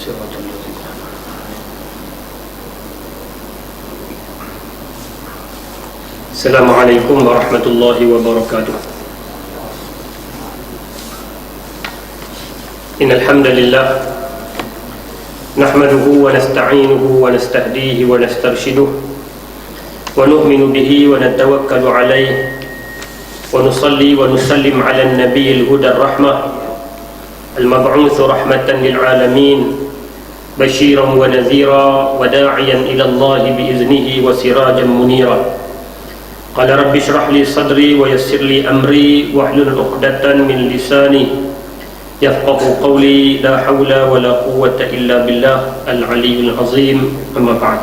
Assalamualaikum warahmatullahi wabarakatuh. Innal hamdalillah nahmaduhu wa nasta'inuhu wa nastahdihi wa nastarshiduh wa nu'minu bihi wa natawakkalu alayhi wa nusalli wa nusallim ala an-nabiyil hudar rahmah al-mab'uts rahmatan lil alamin basyiran wa nadhira wa da'iyan ila Allah bi iznihi wa sirajan munira. Qala rabbi shrah li sadri wa yassir li amri wahlul 'uqdatan min lisani yafqahu qawli. La hawla wa la quwwata illa billah al-'aliyyil 'azim. Amma ba'd.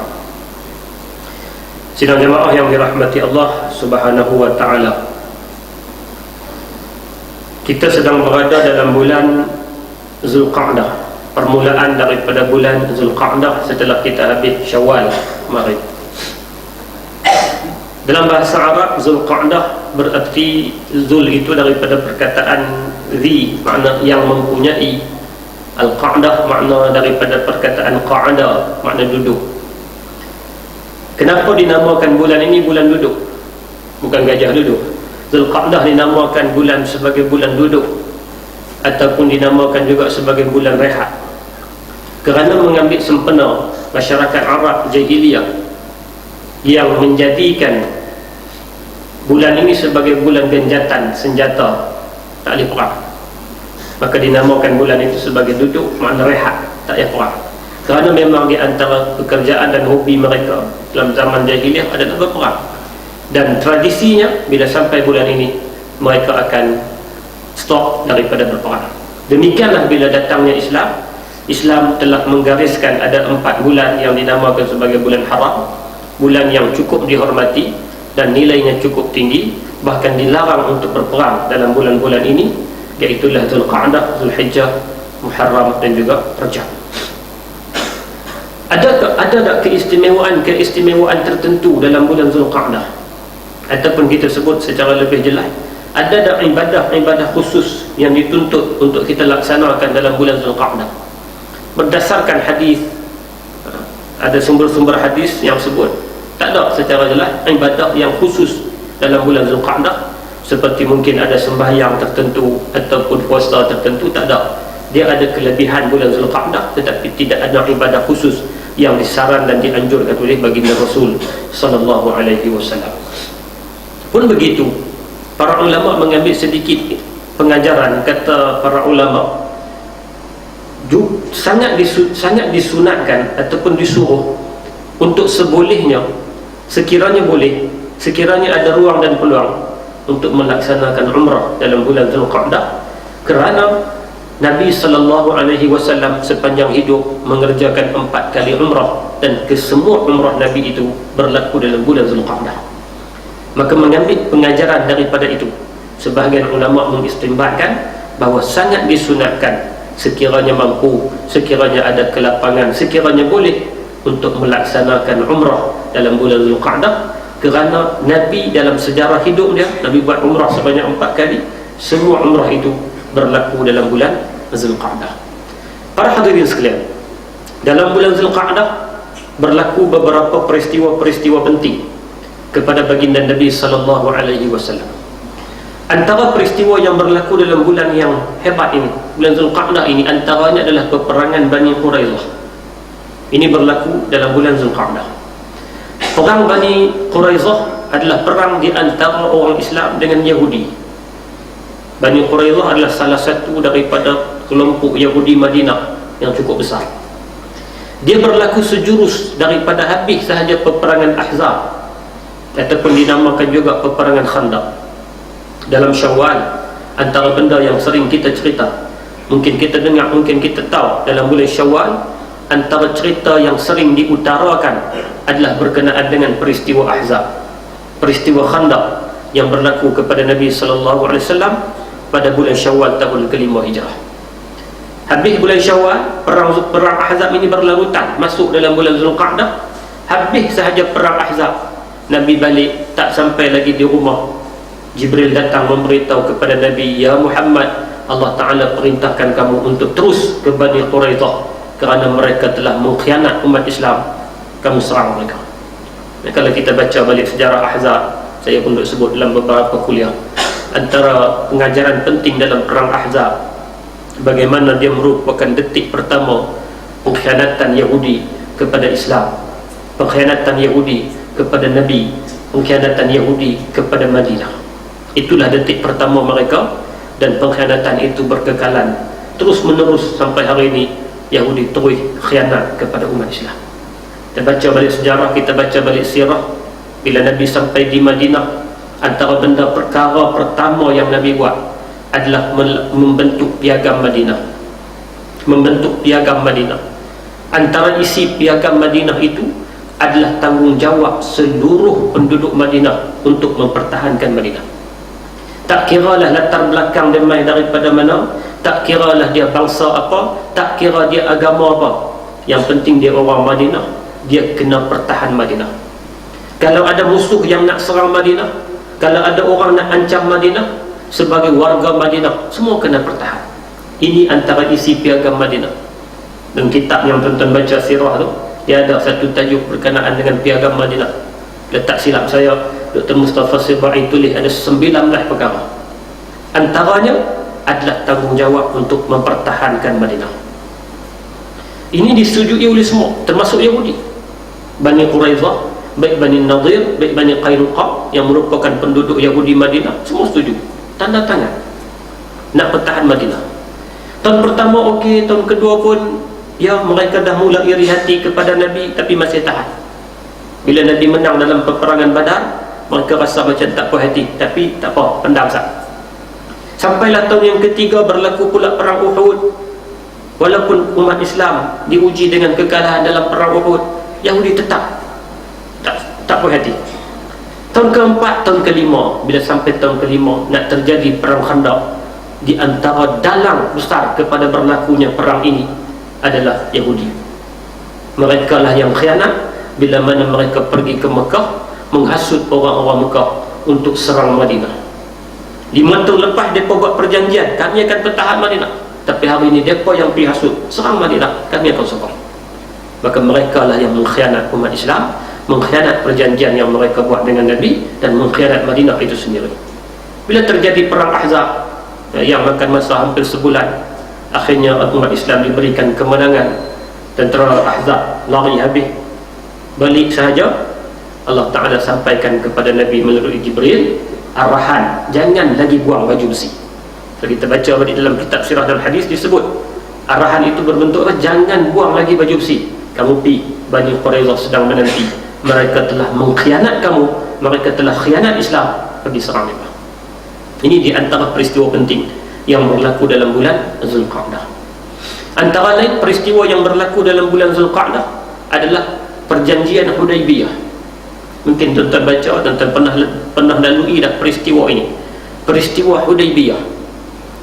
Sidang jemaah yang dirahmati Allah Subhanahu wa taala. Kita sedang berada dalam bulan Zulqa'dah, permulaan daripada bulan Zulqa'dah setelah kita habis Syawal kemarin. Dalam bahasa Arab, Zulqa'dah berarti Zul itu daripada perkataan Zi, makna yang mempunyai. Al-Qa'dah makna daripada perkataan Qa'ada, makna duduk. Kenapa dinamakan bulan ini bulan duduk? Bukan gajah duduk. Zulqa'dah dinamakan bulan sebagai bulan duduk, ataupun dinamakan juga sebagai bulan rehat, kerana mengambil sempena masyarakat Arab jahiliyah yang menjadikan bulan ini sebagai bulan genjatan senjata, tak boleh perang, maka dinamakan bulan itu sebagai duduk, makna rehat, tak boleh perang. Kerana memang di antara pekerjaan dan hobi mereka dalam zaman jahiliyah adalah berperang, dan tradisinya bila sampai bulan ini mereka akan stop daripada berperang. Demikianlah bila datangnya Islam, Islam telah menggariskan ada 4 bulan yang dinamakan sebagai bulan haram, bulan yang cukup dihormati dan nilainya cukup tinggi, bahkan dilarang untuk berperang dalam bulan-bulan ini, iaitulah Zulqa'dah, Zulhijjah, Muharram dan juga Rajab. Ada tak keistimewaan tertentu dalam bulan Zulqa'dah, ataupun kita sebut secara lebih jelas, ada tak ibadah khusus yang dituntut untuk kita laksanakan dalam bulan Zulqa'dah? Berdasarkan hadis, ada sumber-sumber hadis yang sebut tak ada secara jelas ibadah yang khusus dalam bulan Zulqa'dah, seperti mungkin ada sembahyang tertentu ataupun puasa tertentu, tak ada. Dia ada kelebihan bulan Zulqa'dah, tetapi tidak ada ibadah khusus yang disaran dan dianjurkan oleh baginda Rasul sallallahu alaihi wasallam. Pun begitu, para ulama mengambil sedikit pengajaran. Kata para ulama, sangat disunatkan ataupun disuruh untuk sebolehnya, sekiranya boleh, sekiranya ada ruang dan peluang, untuk melaksanakan umrah dalam bulan Zulqa'dah, kerana Nabi SAW sepanjang hidup mengerjakan 4 kali umrah, dan kesemua umrah Nabi itu berlaku dalam bulan Zulqa'dah. Maka mengambil pengajaran daripada itu, sebahagian ulama mengistimbatkan bahawa sangat disunatkan, sekiranya mampu, sekiranya ada kelapangan, sekiranya boleh, untuk melaksanakan umrah dalam bulan Zulqa'dah, kerana Nabi dalam sejarah hidup dia, Nabi buat umrah sebanyak 4 kali. Semua umrah itu berlaku dalam bulan Zulqa'dah. Para hadirin sekalian, dalam bulan Zulqa'dah berlaku beberapa peristiwa-peristiwa penting kepada baginda Nabi sallallahu alaihi wasallam. Antara peristiwa yang berlaku dalam bulan yang hebat ini, bulan Zulqa'dah ini, antaranya adalah peperangan Bani Quraidah. Ini berlaku dalam bulan Zulqa'dah. Perang Bani Quraidah adalah perang di antara orang Islam dengan Yahudi. Bani Quraidah adalah salah satu daripada kelompok Yahudi Madinah yang cukup besar. Dia berlaku sejurus daripada habis sahaja peperangan Ahzab, ataupun dinamakan juga peperangan Khandaq, dalam Syawal. Antara benda yang sering kita cerita, mungkin kita dengar, mungkin kita tahu, dalam bulan Syawal, antara cerita yang sering diutarakan adalah berkenaan dengan peristiwa Ahzab, peristiwa Khandaq yang berlaku kepada Nabi SAW pada bulan Syawal tahun ke-5 Hijrah. Habis bulan Syawal, perang Ahzab ini berlarutan masuk dalam bulan Zulqa'dah. Habis sahaja perang Ahzab, Nabi balik, tak sampai lagi di rumah, Jibril datang memberitahu kepada Nabi, "Ya Muhammad, Allah Ta'ala perintahkan kamu untuk terus ke Bani Quraidah, kerana mereka telah mengkhianat umat Islam, kamu serang mereka. Dan kalau kita baca balik sejarah Ahzab, saya pun duk sebut dalam beberapa kuliah, antara pengajaran penting dalam perang Ahzab, bagaimana dia merupakan detik pertama pengkhianatan Yahudi kepada Islam, pengkhianatan Yahudi kepada Nabi, pengkhianatan Yahudi kepada Madinah. Itulah detik pertama mereka, dan pengkhianatan itu berkekalan terus menerus sampai hari ini. Yahudi terus khianat kepada umat Islam. Kita baca balik sejarah, kita baca balik sirah, bila Nabi sampai di Madinah, antara benda perkara pertama yang Nabi buat adalah membentuk piagam Madinah. Membentuk piagam Madinah. Antara isi piagam Madinah itu adalah tanggungjawab seluruh penduduk Madinah untuk mempertahankan Madinah. Tak kiralah latar belakang dia mai daripada mana, tak kiralah dia bangsa apa, tak kira dia agama apa, yang penting dia orang Madinah, dia kena pertahan Madinah. Kalau ada musuh yang nak serang Madinah, kalau ada orang nak ancam Madinah, sebagai warga Madinah semua kena pertahan. Ini antara isi piagam Madinah. Dan kitab yang tuan-tuan baca sirah tu, dia ada satu tajuk berkenaan dengan piagam Madinah. Bila tak silap saya, Dr. Mustafa Sibai tulis ada 19 perkara. Antaranya adalah tanggungjawab untuk mempertahankan Madinah. Ini disetujui oleh semua, termasuk Yahudi, Bani Quraizah, baik Bani Nadir, baik Bani Qainuqa, yang merupakan penduduk Yahudi Madinah, semua setuju, tanda tangan nak pertahan Madinah. Tahun pertama okey, tahun kedua pun ya, mereka dah mula iri hati kepada Nabi, tapi masih tahan. Bila Nabi menang dalam peperangan Badar, mereka rasa macam tak puas hati, tapi tak apa, pendam sah. Sampailah tahun yang ketiga berlaku pula perang Uhud. Walaupun umat Islam diuji dengan kekalahan dalam perang Uhud, Yahudi tetap tak puas hati. Tahun keempat, tahun kelima, bila sampai tahun kelima nak terjadi perang Khandaq, di antara dalang besar kepada berlakunya perang ini adalah Yahudi. Mereka lah yang khianat bila mana mereka pergi ke Mekah, menghasut orang-orang Mekah untuk serang Madinah. 5 tahun lepas mereka buat perjanjian, kami akan pertahan Madinah, tapi hari ini mereka yang pergi hasut, serang Madinah, kami akan serang. Maka mereka lah yang mengkhianat umat Islam, mengkhianat perjanjian yang mereka buat dengan Nabi, dan mengkhianat Madinah itu sendiri. Bila terjadi perang Ahzab yang makan masa hampir sebulan, akhirnya umat Islam diberikan kemenangan. Tentera Ahzab lari habis, balik sahaja Allah Ta'ala sampaikan kepada Nabi melalui Jibril arahan, jangan lagi buang baju besi. Kalau kita baca balik dalam kitab sirah dan hadis, disebut arahan itu berbentuk jangan buang lagi baju besi. Kamu pergi, Bani Quraizah sedang menanti, mereka telah mengkhianat kamu, mereka telah khianat Islam, pergi serang mereka. Ini di antara peristiwa penting yang berlaku dalam bulan Zulqa'dah. Antara lain peristiwa yang berlaku dalam bulan Zulqa'dah adalah perjanjian Hudaybiyah. Mungkin tuan-tuan baca, tuan-tuan pernah lalui dah peristiwa ini, peristiwa Hudaybiyah.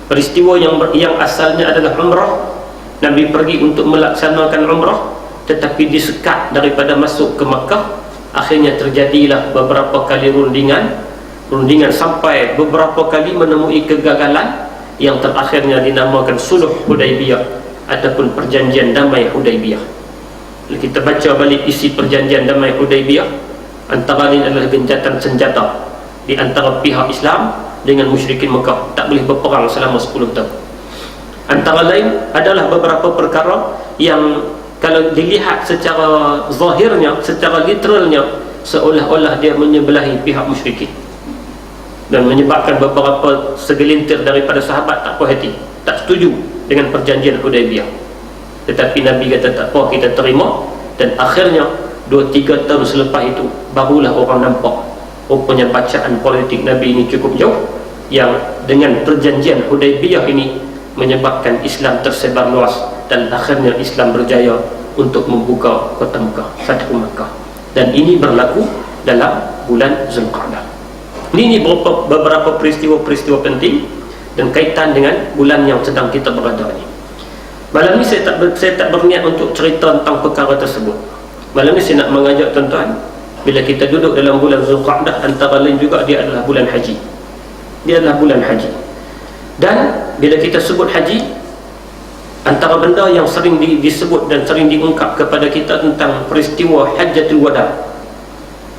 Peristiwa yang asalnya adalah umrah. Nabi pergi untuk melaksanakan umrah, tetapi disekat daripada masuk ke Makkah. Akhirnya terjadilah beberapa kali rundingan sampai beberapa kali menemui kegagalan, yang terakhirnya dinamakan Suluh Hudaybiyah ataupun perjanjian damai Hudaybiyah. Kalau kita baca balik isi perjanjian damai Hudaybiyah, antara lain adalah gencatan senjata di antara pihak Islam dengan musyrikin Mekah, tak boleh berperang selama 10 tahun. Antara lain adalah beberapa perkara yang kalau dilihat secara zahirnya, secara literalnya, seolah-olah dia menyebelahi pihak musyrikin, dan menyebabkan beberapa segelintir daripada sahabat tak puas hati, tak setuju dengan perjanjian Hudaybiyah. Tetapi Nabi kata tak apa, kita terima. Dan akhirnya 2-3 tahun selepas itu barulah orang nampak rupanya bacaan politik Nabi ini cukup jauh, yang dengan perjanjian Hudaybiyah ini menyebabkan Islam tersebar luas, dan akhirnya Islam berjaya untuk membuka kota Mekah, Fathu Mekah. Dan ini berlaku dalam bulan Zulqa'dah. Ini beberapa peristiwa-peristiwa penting dan kaitan dengan bulan yang sedang kita berada ini. Malam ini saya tak berniat untuk cerita tentang perkara tersebut. Malam ini saya nak mengajak tuan-tuan, bila kita duduk dalam bulan Zulqa'dah, antara lain juga dia adalah bulan haji. Dia adalah bulan haji. Dan bila kita sebut haji, Antara benda yang sering disebut dan sering diungkap kepada kita tentang peristiwa Hajjatul Wada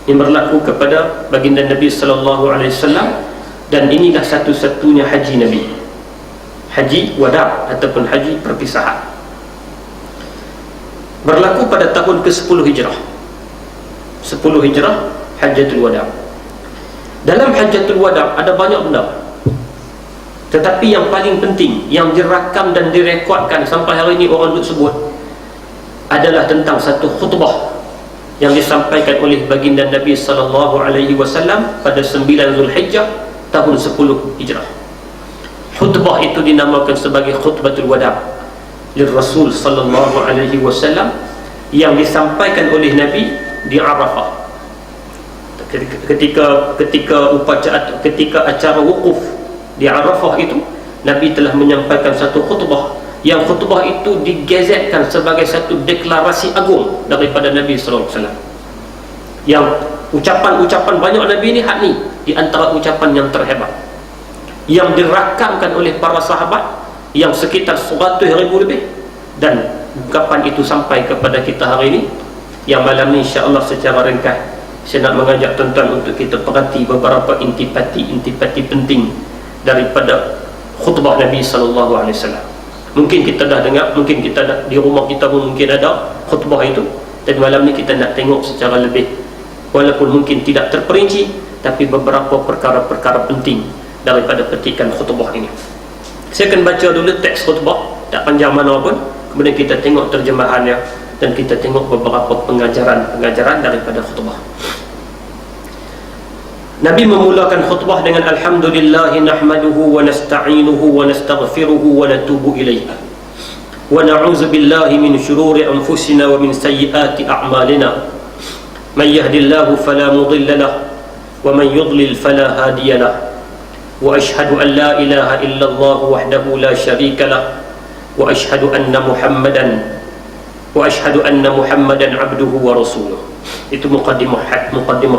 yang berlaku kepada baginda Nabi sallallahu alaihi wasallam, dan inilah satu-satunya haji Nabi, haji wada ataupun haji perpisahan. Berlaku pada tahun ke-10 Hijrah. 10 Hijrah, Hajjatul Wada. Dalam Hajjatul Wada ada banyak benda, tetapi yang paling penting yang dirakam dan direkodkan sampai hari ini orang duk sebut adalah tentang satu khutbah yang disampaikan oleh baginda Nabi sallallahu alaihi wasallam pada 9 Zulhijjah tahun 10 Hijrah. Khutbah itu dinamakan sebagai khutbatul wada lir Rasul sallallahu alaihi wasallam, yang disampaikan oleh Nabi di Arafah. Ketika acara wukuf di Arafah itu, Nabi telah menyampaikan satu khutbah, yang khutbah itu digazetkan sebagai satu deklarasi agung daripada Nabi sallallahu alaihi wasallam. Yang ucapan-ucapan banyak Nabi ini hak ni di antara ucapan yang terhebat, yang dirakamkan oleh para sahabat yang sekitar 100,000 lebih, dan ungkapan itu sampai kepada kita hari ini. Yang malam ni insya-Allah secara ringkas saya nak mengajak tuan-tuan untuk kita perhati beberapa intipati penting daripada khutbah Nabi sallallahu alaihi wasallam. Mungkin kita dah dengar, mungkin kita dah, di rumah kita pun mungkin ada khutbah itu, dan malam ni kita nak tengok secara lebih, walaupun mungkin tidak terperinci, tapi beberapa perkara-perkara penting daripada petikan khutbah ini. Saya akan baca dulu teks khutbah, tak panjang mana pun, kemudian kita tengok terjemahannya dan kita tengok beberapa pengajaran daripada khutbah. Nabi memulakan khutbah dengan alhamdulillah nahmaduhu wa nasta'inuhu wa nastaghfiruhu wa natubu ilaihi wa na'udzu billahi min shururi anfusina wa min sayyiati a'malina man yahdihillahu fala mudilla lahu wa man yudlil fala hadiya lahu wa ashhadu an la ilaha illallah wahdahu la syarika lahu wa ashhadu anna muhammadan abduhu wa rasuluh. Itu muqaddimah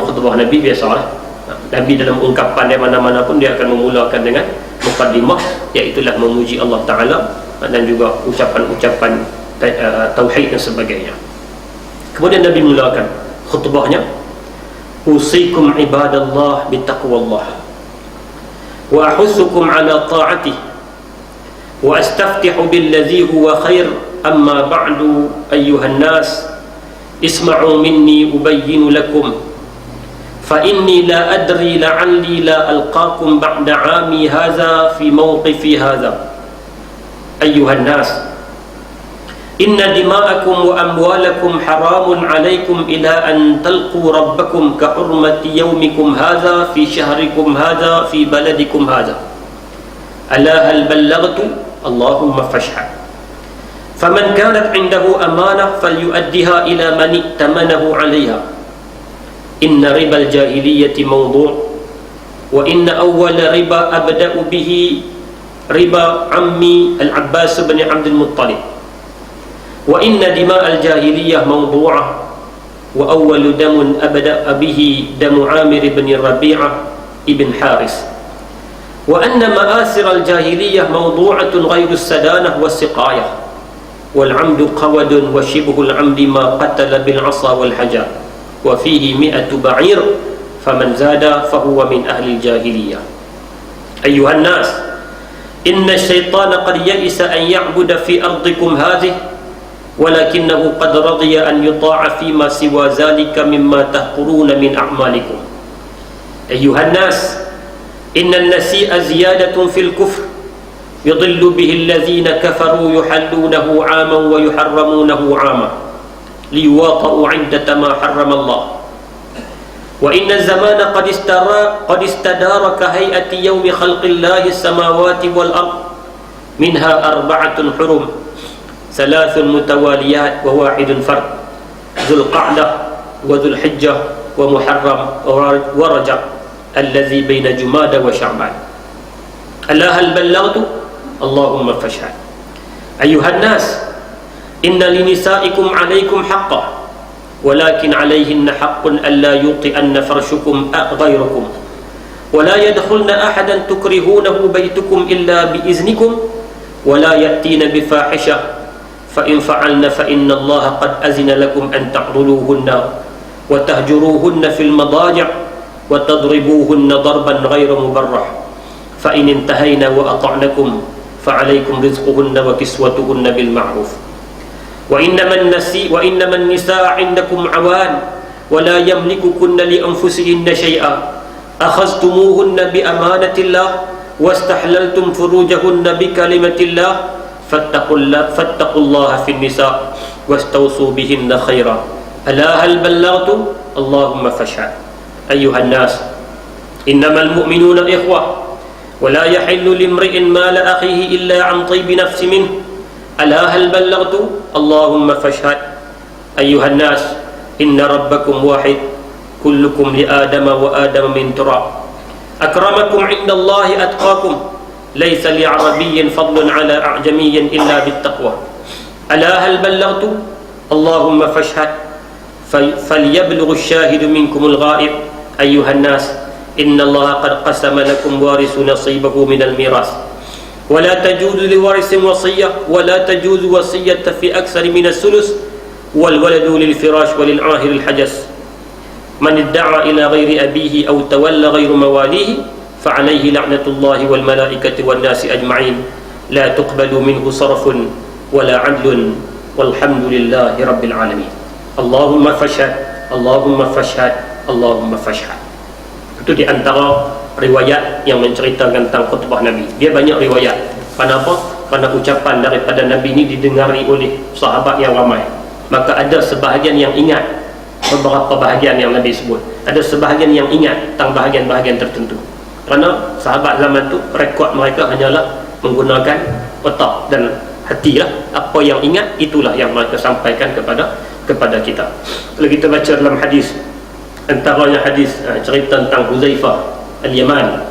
khutbah Nabi. Biasalah Nabi dalam ungkapan di mana-mana pun dia akan memulakan dengan muqaddimah, iaitulah memuji Allah Ta'ala dan juga ucapan-ucapan tauhid dan sebagainya. Kemudian Nabi mulakan khutbahnya, usikum ibadallah bitaqwallah wa ahussukum ala ta'atih wa astaftihu billadhi huwa khair, amma ba'du ayyuhan nas isma'u minni ubayyinu lakum فإني لا أدري لعلي لا ألقاكم بعد عامي هذا في موقفي هذا. أيها الناس إن دماءكم وأموالكم حرام عليكم إلى أن تلقوا ربكم كحرمة يومكم هذا في شهركم هذا في بلدكم هذا. ألا هل بلغت؟ اللهم فاشهد. فمن كانت عنده أمانة فليؤدها إلى من ائتمنه عليها. إن ربا الجاهلية موضوع، وإن أول ربا أبدأ به ربا عمي العباس بن عبد المطلب، وإن دماء الجاهلية موضوعة، وأول دم أبدأ به دم عامر بن الربيعة ابن حارس، وأن مآثر الجاهلية موضوعة غير السدانة والسقاية، والعمد قود وشبه العمد ما قتل بالعصا والحجر، وفيه 100 بعير فمن زاد فهو من أهل الجاهلية. أيها الناس إن الشيطان قد يئس أن يعبد في أرضكم هذه، ولكنه قد رضي أن يطاع فيما سوى ذلك مما تحقرون من أعمالكم. أيها الناس إن النسيء زيادة في الكفر يضل به الذين كفروا يحلونه عاما ويحرمونه عاما ليواطئوا عدة ما حرم الله. وإن الزمان قد استدار كهيئة يوم خلق الله السماوات والأرض، منها 4 حرم، 3 متواليات وواحد فرد، ذو القعدة وذو الحجة ومحرم ورجب الذي بين جماد وشعبان. ألا هل بلغت؟ اللهم فاشهد. أيها الناس إن لنسائكم عليكم حقا، ولكن عليهن حق ألا يوطئن فرشكم غيركم، ولا يدخلن أحدا تكرهونه بيتكم إلا بإذنكم، ولا يأتين بفاحشة فإن فعلن فإن الله قد أذن لكم أن تعضلوهن وتهجروهن في المضاجع وتضربوهن ضربا غير مبرح فإن انتهينا وأطعنكم فعليكم رزقهن وكسوتهن بالمعروف وإنما النساء عندكم عوان ولا يملككن لأنفسهن شيئا أخذتموهن بأمانة الله واستحللتم فروجهن بكلمة الله فاتقوا الله في النساء واستوصوا بهن خيرا ألا هل بلغتم اللهم فاشهد أيها الناس إنما المؤمنون إخوة ولا يحل لامرئ مال أخيه إلا عن طيب نفس منه ألا هل بلغتم اللهم فاشهد أيها الناس إن ربكم واحد كلكم لآدم وآدم من تراب أكرمكم عند الله أتقاكم ليس لعربي فضل على أعجمي إلا بالتقوى ألا هل بلغتم اللهم فاشهد فليبلغ الشاهد منكم الغائب أيها الناس إن الله قد قسم لكم وارث نصيبه من الميراث ولا تجوز لوارث وصية ولا تجوز وصية في أكثر من الثلث والولد للفراش وللعاهر الحجس من ادعى إلى غير أبيه أو تولى غير مواليه فعليه لعنة الله والملائكة والناس أجمعين لا تقبل منه صرف ولا عدل والحمد لله رب العالمين اللهم فاشهد اللهم فاشهد اللهم فاشهد. Itu di antara riwayat yang menceritakan tentang khutbah Nabi. Dia banyak riwayat. Kenapa? Karena ucapan daripada Nabi ini didengari oleh sahabat yang ramai. Maka ada sebahagian yang ingat beberapa bahagian yang Nabi sebut. Ada sebahagian yang ingat tentang bahagian-bahagian tertentu. Kerana sahabat zaman tu rekod mereka hanyalah menggunakan otak dan hati lah. Apa yang ingat itulah yang mereka sampaikan kepada kita. Kalau kita baca dalam hadis, antaranya hadis cerita tentang Huzaifah Al-Yaman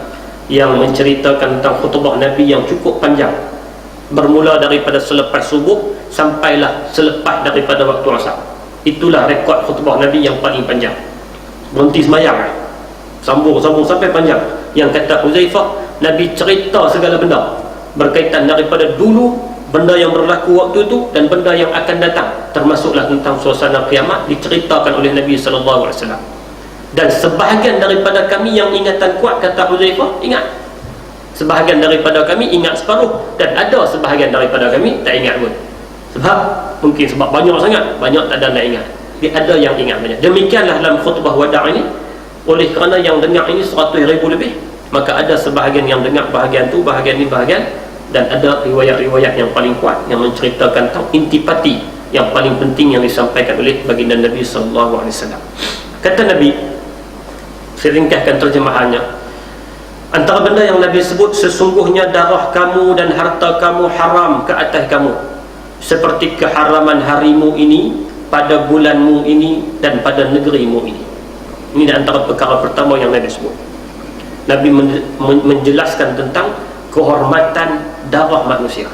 yang menceritakan tentang khutbah Nabi yang cukup panjang, bermula daripada selepas subuh sampailah selepas daripada waktu asar. Itulah rekod khutbah Nabi yang paling panjang. Berhenti semayang, sambung sampai panjang. Yang kata Huzaifah, Nabi cerita segala benda berkaitan daripada dulu, benda yang berlaku waktu itu dan benda yang akan datang, termasuklah tentang suasana kiamat diceritakan oleh Nabi sallallahu alaihi wasallam. Dan sebahagian daripada kami yang ingatan kuat, kata Huzaifah, ingat. Sebahagian daripada kami ingat separuh, dan ada sebahagian daripada kami tak ingat pun. Sebab mungkin sebab banyak sangat, banyak tak ada nak ingat. Dia ada yang ingat banyak. Demikianlah dalam khutbah wada' ini, oleh kerana yang dengar ini 100,000 lebih, maka ada sebahagian yang dengar bahagian tu, bahagian ni bahagian, dan ada riwayat-riwayat yang paling kuat yang menceritakan tentang intipati yang paling penting yang disampaikan oleh baginda Nabi sallallahu alaihi wasallam. Kata Nabi, saya ringkaskan terjemahannya, antara benda yang Nabi sebut, sesungguhnya darah kamu dan harta kamu haram ke atas kamu seperti keharaman harimu ini pada bulanmu ini dan pada negerimu ini. Ini antara perkara pertama yang Nabi sebut. Nabi menjelaskan tentang kehormatan darah manusia.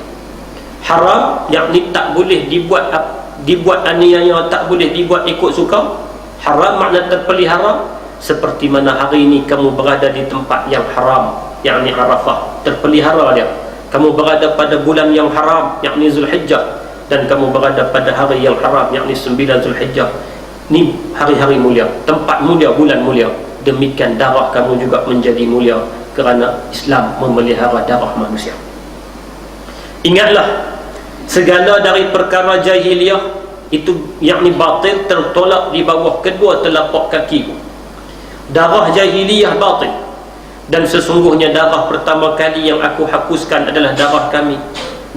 Haram, yakni tak boleh dibuat aniaya, tak boleh dibuat ikut suka. Haram makna terpelihara, seperti mana hari ini kamu berada di tempat yang haram, yakni Arafah, terpelihara dia. Kamu berada pada bulan yang haram, yakni Zulhijjah, dan kamu berada pada hari yang haram, yakni 9 Zulhijjah. Ni hari-hari mulia, tempat mulia, bulan mulia. Demikian darah kamu juga menjadi mulia, kerana Islam memelihara darah manusia. Ingatlah, segala dari perkara jahiliyah itu, yakni batil, tertolak di bawah kedua telapak kakiku. Darah jahiliyah batil, dan sesungguhnya darah pertama kali yang aku hapuskan adalah darah kami,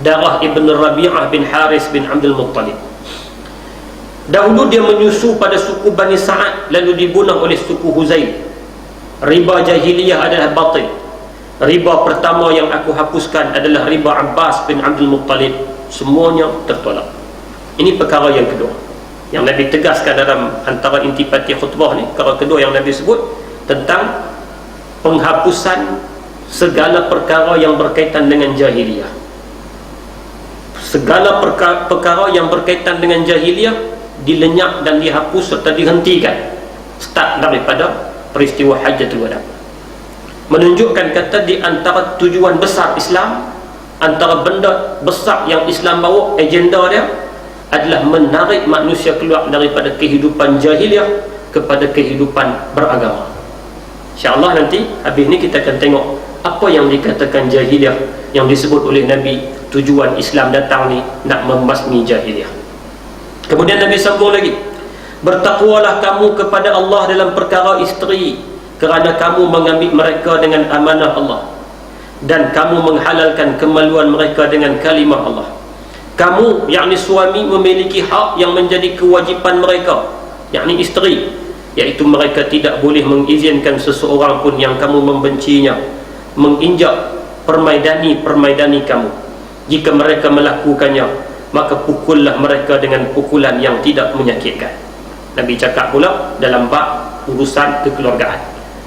darah Ibn Rabi'ah bin Haris bin Abdul Muttalib. Dahulu dia menyusu pada suku Bani Sa'ad, lalu dibunuh oleh suku Huzail. Riba jahiliyah adalah batil. Riba pertama yang aku hapuskan adalah riba Abbas bin Abdul Muttalib. Semuanya tertolak. Ini perkara yang kedua yang Nabi tegaskan dalam antara intipati khutbah ni. Perkara kedua yang Nabi sebut tentang penghapusan segala perkara yang berkaitan dengan jahiliyah. Segala perkara yang berkaitan dengan jahiliyah dilenyap dan dihapus serta dihentikan, start daripada peristiwa Hajjatul Wada. Menunjukkan kata di antara tujuan besar Islam antara benda besar yang Islam bawa, agenda dia adalah menarik manusia keluar daripada kehidupan jahiliah kepada kehidupan beragama. InsyaAllah nanti habis ni kita akan tengok apa yang dikatakan jahiliah yang disebut oleh Nabi. Tujuan Islam datang ni nak membasmi jahiliah. Kemudian Nabi sambung lagi, bertakwalah kamu kepada Allah dalam perkara isteri, kerana kamu mengambil mereka dengan amanah Allah, dan kamu menghalalkan kemaluan mereka dengan kalimah Allah. Kamu, yakni suami, memiliki hak yang menjadi kewajipan mereka, yakni isteri, iaitu mereka tidak boleh mengizinkan seseorang pun yang kamu membencinya menginjak permaidani kamu. Jika mereka melakukannya, maka pukullah mereka dengan pukulan yang tidak menyakitkan. Nabi cakap pula dalam bab urusan kekeluargaan,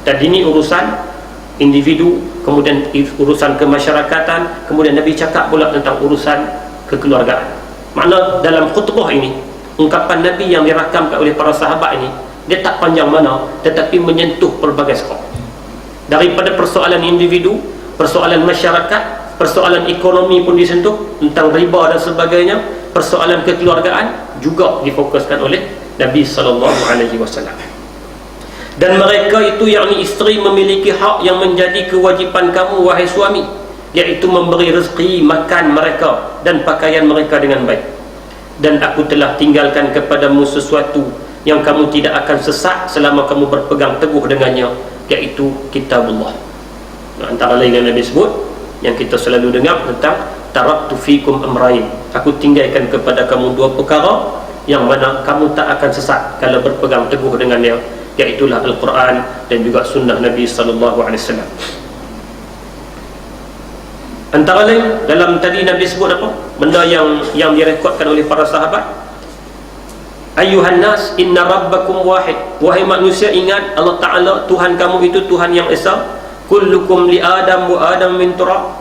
dan ini urusan individu, kemudian urusan kemasyarakatan, kemudian Nabi cakap pula tentang urusan kekeluargaan. Makna dalam khutbah ini, ungkapan Nabi yang dirakamkan oleh para sahabat ini, dia tak panjang mana, tetapi menyentuh pelbagai skop. Daripada persoalan individu, persoalan masyarakat, persoalan ekonomi pun disentuh, tentang riba dan sebagainya, persoalan kekeluargaan juga difokuskan oleh Nabi SAW. Dan mereka itu, yakni isteri, memiliki hak yang menjadi kewajipan kamu wahai suami, iaitu memberi rezeki, makan mereka dan pakaian mereka dengan baik. Dan aku telah tinggalkan kepadamu sesuatu yang kamu tidak akan sesat selama kamu berpegang teguh dengannya, iaitu kitabullah. Antara lain yang Nabi sebut, yang kita selalu dengar tentang taraktu fikum amrain, aku tinggalkan kepada kamu dua perkara yang mana kamu tak akan sesat kalau berpegang teguh dengannya, iaitulah Al-Quran dan juga sunnah Nabi SAW. Antara lain dalam tadi Nabi sebut apa? Benda yang direkodkan oleh para sahabat. Ayuhan nas, inna rabbakum wahid. Wahai manusia, ingat Allah Ta'ala, Tuhan kamu itu Tuhan yang esa. Kullukum li Adam wa Adam min turab.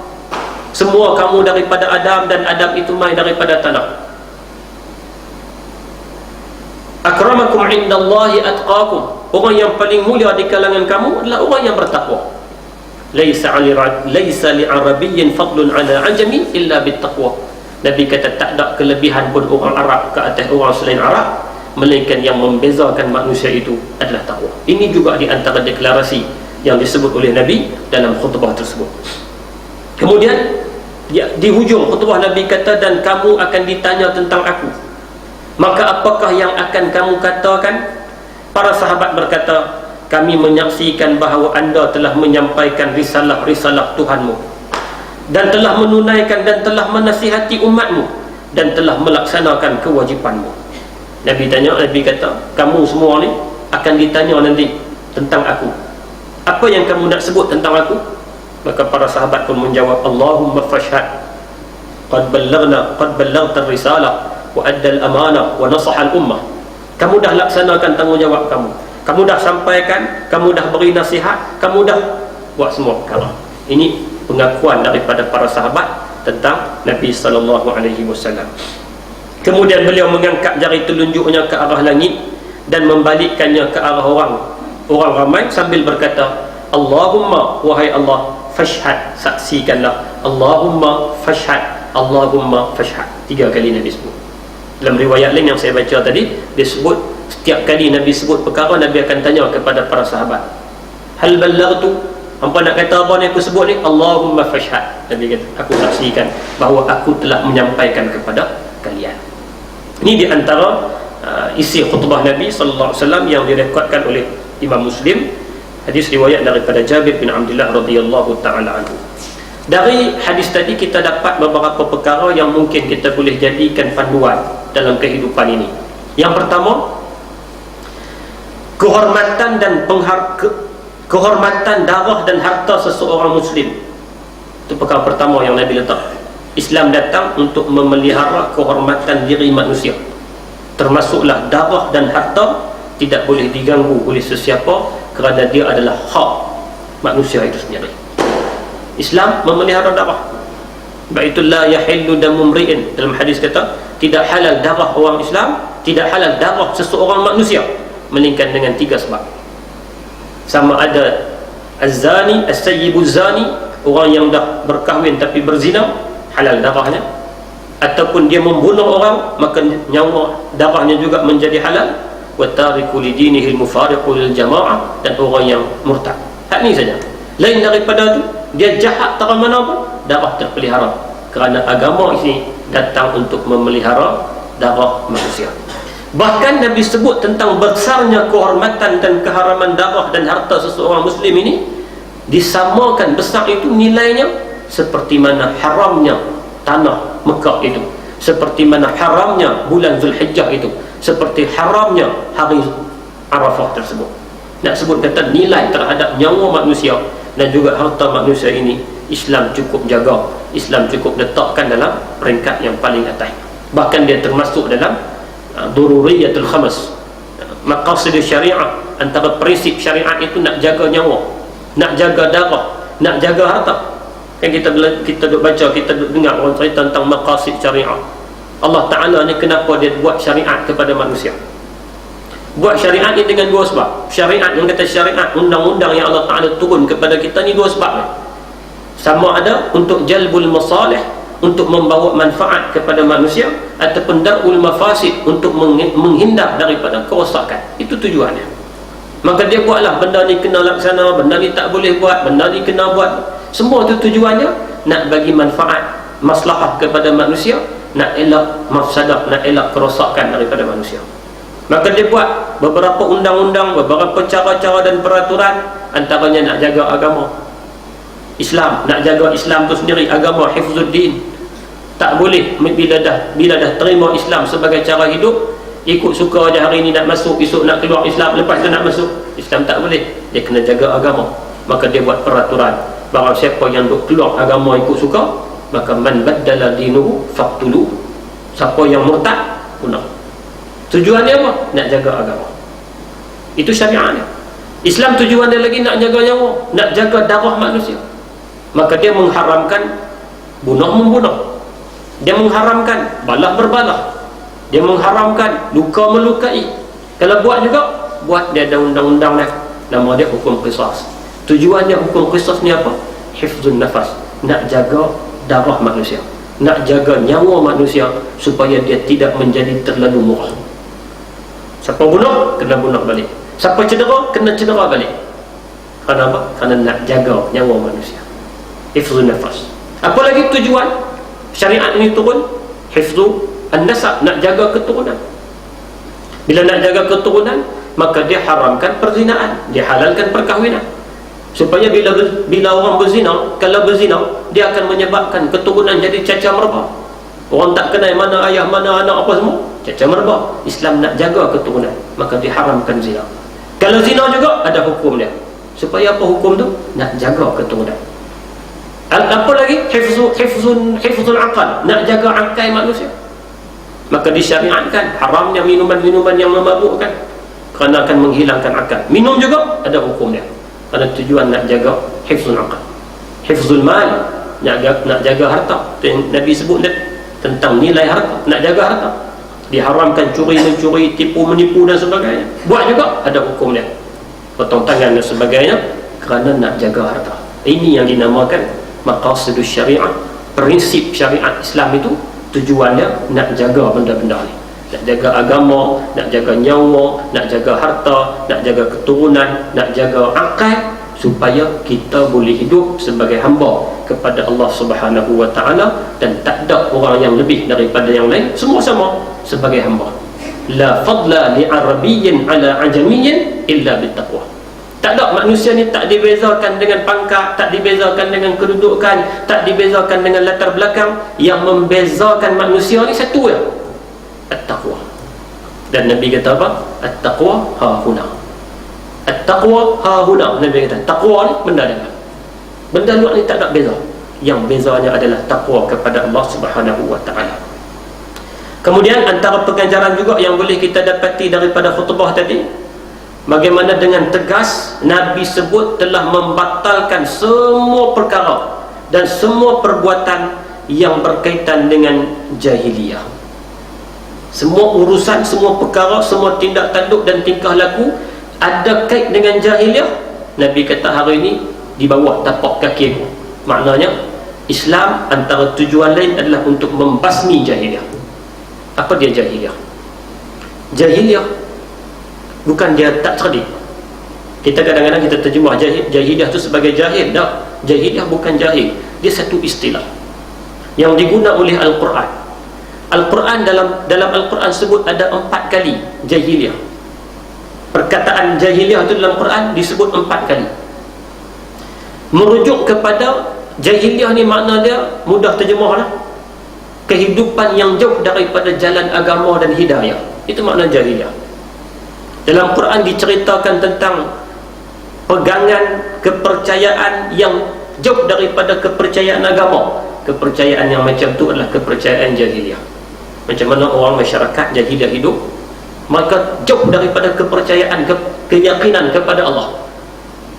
Semua kamu daripada Adam, dan Adam itu mai daripada tanah. Akramakum indallahi atqakum. Orang yang paling mulia di kalangan kamu adalah orang yang bertakwa. Laisa li arabiyyin fadlun ala ajami illa bittaqwa. Nabi kata tak ada kelebihan pun orang Arab ke atas orang selain Arab, melainkan yang membezakan manusia itu adalah takwa. Ini juga di antara deklarasi yang disebut oleh Nabi dalam khutbah tersebut. Kemudian di hujung khutbah Nabi kata, dan kamu akan ditanya tentang aku, maka apakah yang akan kamu katakan? Para sahabat berkata, kami menyaksikan bahawa anda telah menyampaikan risalah-risalah Tuhanmu, dan telah menunaikan dan telah menasihati umatmu, dan telah melaksanakan kewajipanmu. Nabi tanya, Nabi kata, kamu semua ni akan ditanya nanti tentang aku. Apa yang kamu nak sebut tentang aku? Maka para sahabat pun menjawab, Allahumma fashhad, qad ballaghta risalah wa adda al-amanah wa nasaha al-ummah. Kamu dah laksanakan tanggungjawab kamu, kamu dah sampaikan, kamu dah beri nasihat, kamu dah buat semua perkara. Ini pengakuan daripada para sahabat tentang Nabi SAW. Kemudian beliau mengangkat jari telunjuknya ke arah langit dan membalikkannya ke arah orang ramai sambil berkata, Allahumma, wahai Allah, fashhad, saksikanlah. Allahumma fashhad, Allahumma fashhad. 3 kali Nabi sebut. Dalam riwayat lain yang saya baca tadi, dia sebut setiap kali Nabi sebut perkara, Nabi akan tanya kepada para sahabat, hal ballaghtu, hampa nak kata apa ni aku sebut ni? Allahumma fashhad. Nabi kata, aku saksikan bahawa aku telah menyampaikan kepada kalian. Ini di antara isi khutbah Nabi SAW yang direkodkan oleh Imam Muslim. Hadis riwayat daripada Jabir bin Abdullah radhiyallahu ta'ala anhu. Dari hadis tadi kita dapat beberapa perkara yang mungkin kita boleh jadikan panduan dalam kehidupan ini. Yang pertama, kehormatan darah dan harta seseorang Muslim. Itu perkara pertama yang Nabi letak. Islam datang untuk memelihara kehormatan diri manusia, termasuklah darah dan harta tidak boleh diganggu oleh sesiapa, kerana dia adalah hak manusia itu sendiri. Islam memelihara darah. Baiklah, la yahillu damu mri'in, dalam hadis kata tidak halal darah orang Islam, tidak halal darah seseorang manusia, melainkan dengan 3 sebab. Sama ada az-zani, as-sayyibu zani, orang yang dah berkahwin tapi berzina, halal darahnya, ataupun dia membunuh orang maka nyawa darahnya juga menjadi halal. Wa tariku li dinihi al-mufariqu lil jamaah, dan orang yang murtad. Hak ni saja. Lain daripada tu, dia jahat tak mana pun, darah terpelihara, kerana agama ini datang untuk memelihara darah manusia. Bahkan Nabi sebut tentang besarnya kehormatan dan keharaman darah dan harta seseorang muslim ini, disamakan besar itu nilainya seperti mana haramnya tanah Mekah itu, seperti mana haramnya bulan Zulhijjah itu, seperti haramnya hari Arafah tersebut. Nak sebut kata nilai terhadap nyawa manusia dan juga harta manusia ini, Islam cukup jaga, Islam cukup letakkan dalam peringkat yang paling atas. Bahkan dia termasuk dalam dururiyatul khamas, maqasid syariah. Antara prinsip syariat itu nak jaga nyawa, nak jaga darah, nak jaga harta. Kan kita duk baca, kita duk dengar orang cerita tentang maqasid syariah. Allah Ta'ala ni kenapa dia buat syariat kepada manusia? Buat syariat ni dengan dua sebab. Syariat yang kata syariat, undang-undang yang Allah Ta'ala turun kepada kita ni dua sebab. Sama ada untuk jalbul masalih, untuk membawa manfaat kepada manusia, ataupun darul mafasid, untuk menghindar daripada kerosakan. Itu tujuannya. Maka dia buatlah benda ni kena laksana, benda ni tak boleh buat, benda ni kena buat. Semua itu tujuannya nak bagi manfaat, maslahah kepada manusia, nak elak mafsadah, nak elak kerosakan daripada manusia. Maka dia buat beberapa undang-undang, beberapa cara-cara dan peraturan. Antaranya nak jaga agama Islam, nak jaga Islam tu sendiri, agama hifzuddin. Tak boleh bila dah terima Islam sebagai cara hidup, ikut suka aja, hari ni nak masuk, esok nak keluar Islam, lepas tu nak masuk Islam. Tak boleh, dia kena jaga agama. Maka dia buat peraturan, barang siapa yang duk keluar agama ikut suka, maka man baddala dinuhu faqtulu, siapa yang murtad bunuh. Tujuannya apa? Nak jaga agama. Itu syariatnya. Islam tujuan dia lagi nak jaga nyawa, nak jaga darah manusia. Maka dia mengharamkan bunuh-membunuh, dia mengharamkan balah berbalah, dia mengharamkan luka melukai. Kalau buat juga, buat dia ada undang-undang dia, nama dia hukum qisas. Tujuannya hukum qisas ni apa? Hifzun nafas, nak jaga darah manusia, nak jaga nyawa manusia supaya dia tidak menjadi terlalu murah. Siapa bunuh, kena bunuh balik. Siapa cedera, kena cedera balik. Kerana apa? Kerana nak jaga nyawa manusia. Hifzun nafas. Apa lagi tujuan syariat ini turun? Hifzu an-nasab, nak jaga keturunan. Bila nak jaga keturunan, maka dia haramkan perzinaan, dia halalkan perkahwinan. Supaya bila orang berzina, kalau berzina, dia akan menyebabkan keturunan jadi cacah merebak. Orang tak kenal mana ayah, mana anak, apa semua, cacah merebak. Islam nak jaga keturunan, maka diharamkan zina. Kalau zina juga ada hukum dia. Supaya apa hukum tu? Nak jaga keturunan. Apa lagi? Hifzul aqal, nak jaga akal manusia. Maka disyariatkan haramnya minuman-minuman yang memabukkan, kerana akan menghilangkan akal. Minum juga ada hukum dia, kerana tujuan nak jaga hifzul aqal. Hifzul mal, nak jaga harta. Nabi sebut tentang nilai harta, nak jaga harta. Diharamkan curi-mencuri, tipu-menipu dan sebagainya. Buat juga ada hukum dia, potong tangan dan sebagainya, kerana nak jaga harta. Ini yang dinamakan maqasidus syariah. Prinsip syariat Islam itu tujuannya nak jaga benda-benda ni, nak jaga agama, nak jaga nyawa, nak jaga harta, nak jaga keturunan, nak jaga akal, supaya kita boleh hidup sebagai hamba kepada Allah Subhanahu wa Ta'ala, dan tak ada orang yang lebih daripada yang lain, semua sama sebagai hamba. La fadla li arabiyyin ala ajamiyyin illa bittaqwa. Tak ada, manusia ni tak dibezakan dengan pangkat, tak dibezakan dengan kedudukan, tak dibezakan dengan latar belakang. Yang membezakan manusia ni satu ya, at-taqwa. Dan Nabi kata apa? At-taqwa hahuna. At-taqwa hahuna. Nabi kata taqwa ni benda dalam, benda luar ni tak ada beza. Yang bezanya adalah taqwa kepada Allah Subhanahu wa Ta'ala. Kemudian antara pengajaran juga yang boleh kita dapati daripada khutbah tadi, bagaimana dengan tegas Nabi sebut telah membatalkan semua perkara dan semua perbuatan yang berkaitan dengan jahiliyah. Semua urusan, semua perkara, semua tindak tanduk dan tingkah laku ada kait dengan jahiliyah, Nabi kata hari ini di bawah tapak kaki aku. Maknanya Islam antara tujuan lain adalah untuk membasmi jahiliyah. Apa dia jahiliyah? Jahiliyah bukan dia tak cerdik. Kita kadang-kadang kita terjemah jahiliyah itu sebagai jahil. Tak, jahiliyah bukan jahil. Dia satu istilah yang digunakan oleh Al-Quran. Al-Quran dalam Al-Quran sebut ada 4 kali jahiliyah. Perkataan jahiliyah itu dalam Quran disebut 4 kali. Merujuk kepada jahiliyah ni, makna dia mudah terjemahlah, kehidupan yang jauh daripada jalan agama dan hidayah. Itu makna jahiliyah. Dalam Quran diceritakan tentang pegangan kepercayaan yang jauh daripada kepercayaan agama. Kepercayaan yang macam tu adalah kepercayaan jahiliyah. Macam mana orang masyarakat jahiliyah hidup, maka jauh daripada kepercayaan, keyakinan kepada Allah,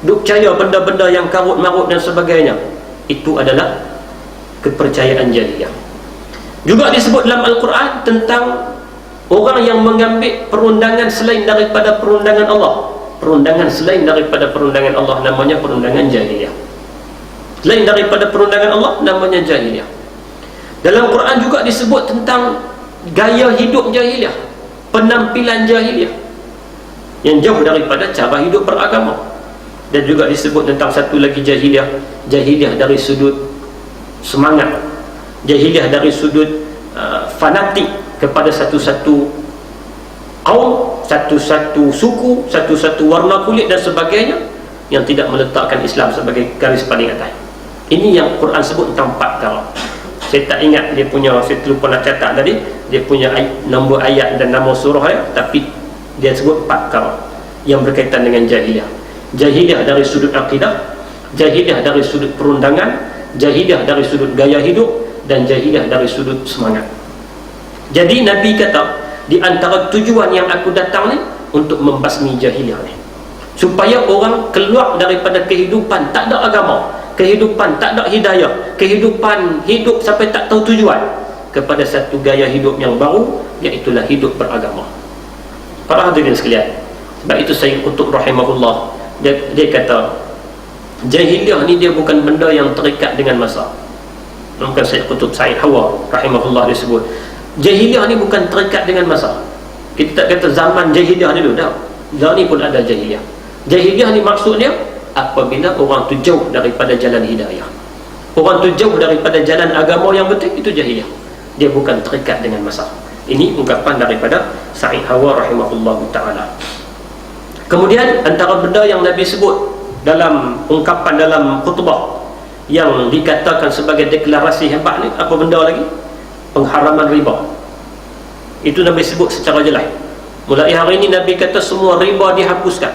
duk percaya benda-benda yang karut-marut dan sebagainya. Itu adalah kepercayaan jahiliyah. Juga disebut dalam Al-Quran tentang orang yang mengambil perundangan selain daripada perundangan Allah. Perundangan selain daripada perundangan Allah namanya perundangan jahiliyah. Selain daripada perundangan Allah namanya jahiliyah. Dalam Quran juga disebut tentang gaya hidup jahiliyah, penampilan jahiliyah yang jauh daripada cara hidup beragama. Dan juga disebut tentang satu lagi jahiliyah, jahiliyah dari sudut semangat, jahiliyah dari sudut fanatik kepada satu-satu kaum, satu-satu suku, satu-satu warna kulit dan sebagainya, yang tidak meletakkan Islam sebagai garis paling atas. Ini yang Quran sebut tentang 4 perkara. Saya tak ingat dia punya, saya terlupa nak catat tadi, dia punya nombor ayat dan nama surah ya, tapi dia sebut 4 perkara yang berkaitan dengan jahiliyah. Jahiliyah dari sudut akidah, jahiliyah dari sudut perundangan, jahiliyah dari sudut gaya hidup, dan jahiliyah dari sudut semangat. Jadi Nabi kata, di antara tujuan yang aku datang ni untuk membasmi jahiliyah ni, supaya orang keluar daripada kehidupan tak ada agama, kehidupan tak ada hidayah, kehidupan hidup sampai tak tahu tujuan, kepada satu gaya hidup yang baru, iaitulah hidup beragama. Para hadirin sekalian, sebab itu Sayyid Qutb rahimahullah, dia kata jahiliyah ni dia bukan benda yang terikat dengan masa. Bukan Sayyid Qutb, Said Hawa rahimahullah dia sebut jahiliyah ni bukan terikat dengan masa. Kita tak kata zaman jahiliyah dulu, dah zaman ni pun ada jahiliyah. Jahiliyah ni maksudnya apabila orang tu jauh daripada jalan hidayah, orang tu jauh daripada jalan agama yang betul, itu jahiliyah. Dia bukan terikat dengan masa. Ini ungkapan daripada Said Hawa rahimahullah ta'ala. Kemudian antara benda yang Nabi sebut dalam ungkapan dalam khutbah yang dikatakan sebagai deklarasi hebat ni, apa benda lagi? Pengharaman riba. Itu Nabi sebut secara jelas. Mulai hari ini Nabi kata semua riba dihapuskan.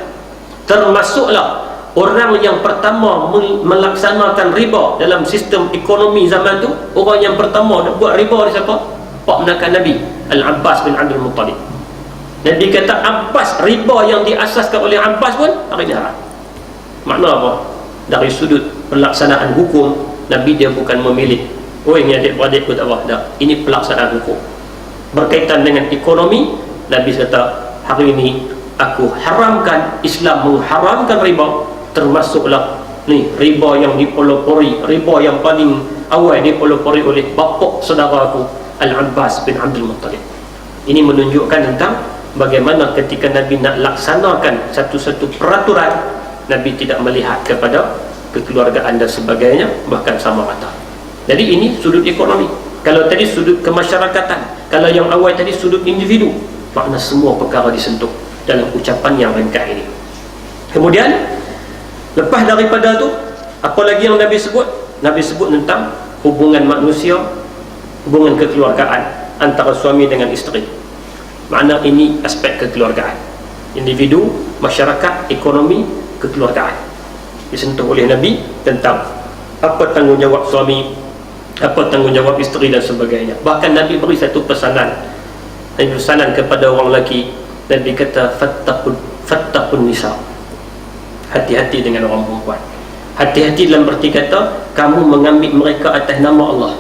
Termasuklah orang yang pertama melaksanakan riba dalam sistem ekonomi zaman tu. Orang yang pertama nak buat riba ni siapa? Pak menakan Nabi, Al-Abbas bin Abdul Muttalib. Nabi kata Abbas, riba yang diasaskan oleh Abbas pun hari ini haram. Makna apa? Dari sudut pelaksanaan hukum, Nabi dia bukan memilih, oh ini adik-beradik pun tak apa. Tak. Ini pelaksanaan hukum. Berkaitan dengan ekonomi, Nabi kata hari ini aku haramkan, Islam mengharamkan riba. Termasuklah ni riba yang dipelopori, riba yang paling awal dipelopori oleh bapa saudara aku Al-Abbas bin Abdul Muttalib. Ini menunjukkan tentang bagaimana ketika Nabi nak laksanakan satu-satu peraturan, Nabi tidak melihat kepada kekeluargaan dan sebagainya, bahkan sama rata. Jadi ini sudut ekonomi. Kalau tadi sudut kemasyarakatan, kalau yang awal tadi sudut individu, makna semua perkara disentuh dalam ucapan yang ringkas ini. Kemudian lepas daripada tu, apa lagi yang Nabi sebut? Nabi sebut tentang hubungan manusia, hubungan kekeluargaan antara suami dengan isteri. Makna ini aspek kekeluargaan, individu, masyarakat, ekonomi, kekeluargaan disentuh oleh Nabi tentang apa tanggungjawab suami, apa tanggungjawab isteri dan sebagainya. Bahkan Nabi beri satu pesanan kepada orang lelaki. Nabi kata fattaqun nisa, hati-hati dengan orang perempuan. Hati-hati dalam berarti kata kamu mengambil mereka atas nama Allah,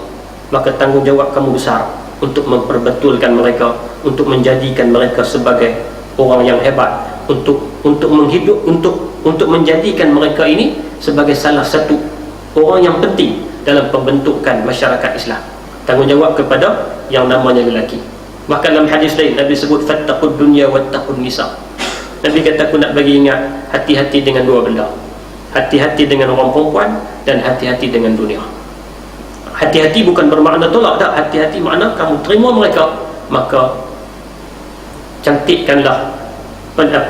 maka tanggungjawab kamu besar untuk memperbetulkan mereka, untuk menjadikan mereka sebagai orang yang hebat, untuk menghidup, untuk menjadikan mereka ini sebagai salah satu orang yang penting dalam pembentukan masyarakat Islam. Tanggungjawab kepada yang namanya lelaki. Bahkan dalam hadis lain Nabi sebut fattaqud dunya wattaqun nisa. Nabi kata, aku nak bagi ingat, hati-hati dengan dua benda. Hati-hati dengan orang perempuan dan hati-hati dengan dunia. Hati-hati bukan bermakna tolak, tak. Hati-hati makna kamu terima mereka, maka cantikkanlah,